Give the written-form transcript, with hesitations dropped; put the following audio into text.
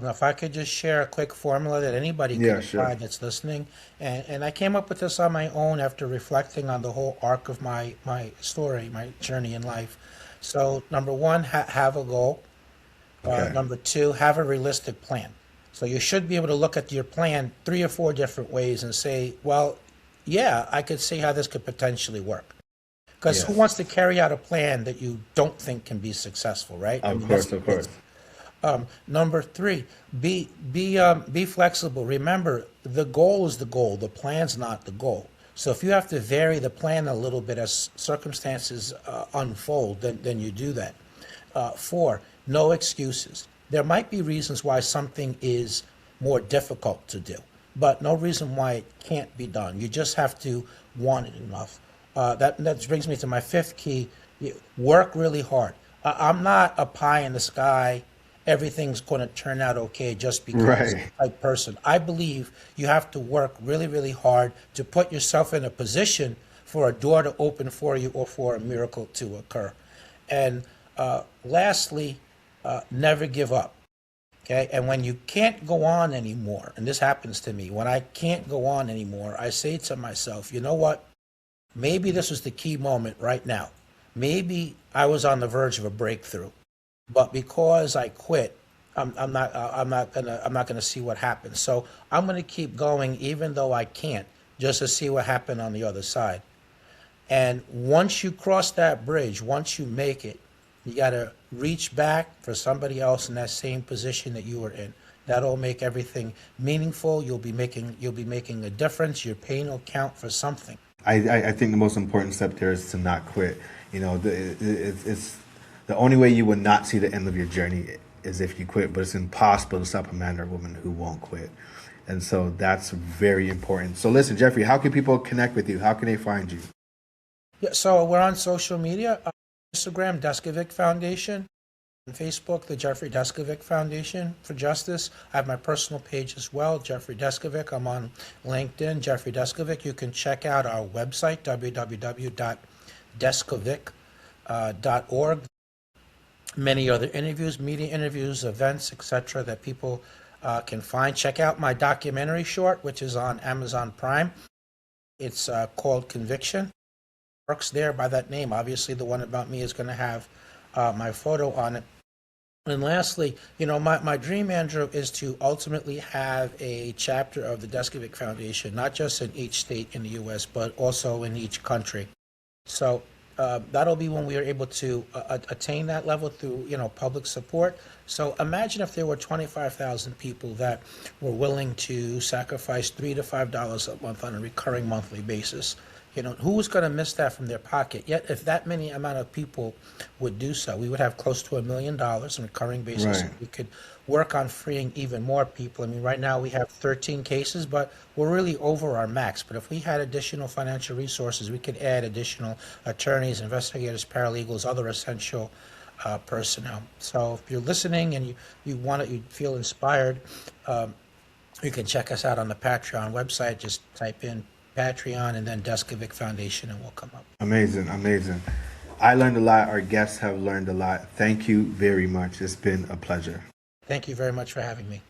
Now, if I could just share a quick formula that anybody could Yeah, apply sure. that's listening, and I came up with this on my own after reflecting on the whole arc of my story, my journey in life. So, number one, have a goal. Okay. Number two, have a realistic plan. So you should be able to look at your plan three or four different ways and say, well, yeah, I could see how this could potentially work. Because who Yes. wants to carry out a plan that you don't think can be successful, right? I Of mean, course, of that's course. number three. Be flexible. Remember, the goal is the goal. The plan's not the goal. So if you have to vary the plan a little bit as circumstances unfold, then you do that. Four, no excuses. There might be reasons why something is more difficult to do, but no reason why it can't be done. You just have to want it enough. That brings me to my fifth key. Work really hard. I'm not a pie in the sky, everything's going to turn out okay just because Right. type person. I believe you have to work really, really hard to put yourself in a position for a door to open for you or for a miracle to occur. And lastly, never give up. Okay. And when you can't go on anymore, and this happens to me, when I can't go on anymore, I say to myself, you know what? Maybe this was the key moment right now. Maybe I was on the verge of a breakthrough, but because I quit, I'm not gonna see what happens. So I'm gonna keep going, even though I can't, just to see what happened on the other side. And once you cross that bridge, once you make it, you got to reach back for somebody else in that same position that you were in. That'll make everything meaningful. You'll be making a difference. Your pain will count for something. I think the most important step there is to not quit. You know, it's the only way you will not see the end of your journey is if you quit, but it's impossible to stop a man or woman who won't quit. And so that's very important. So listen, Jeffrey, how can people connect with you? How can they find you? Yeah, so we're on social media, Instagram, Deskovic Foundation, on Facebook, the Jeffrey Deskovic Foundation for Justice. I have my personal page as well, Jeffrey Deskovic. I'm on LinkedIn, Jeffrey Deskovic. You can check out our website, www.deskovic.org. Many other interviews, media interviews, events, etc., that people can find. Check out my documentary short, which is on Amazon Prime. It's called Conviction. Works there by that name. Obviously, the one about me is going to have my photo on it. And lastly, my dream, Andrew, is to ultimately have a chapter of the Deskovic Foundation, not just in each state in the U.S., but also in each country. So that'll be when we are able to attain that level through, public support. So imagine if there were 25,000 people that were willing to sacrifice $3 to $5 a month on a recurring monthly basis. Who's going to miss that from their pocket? Yet, if that many amount of people would do so, we would have close to $1 million on a recurring basis. Right. We could work on freeing even more people. I mean, right now we have 13 cases, but we're really over our max. But if we had additional financial resources, we could add additional attorneys, investigators, paralegals, other essential personnel. So if you're listening and you feel inspired, you can check us out on the Patreon website. Just type in Patreon and then Deskovic Foundation, and we'll come up. Amazing, amazing. I learned a lot. Our guests have learned a lot. Thank you very much. It's been a pleasure. Thank you very much for having me.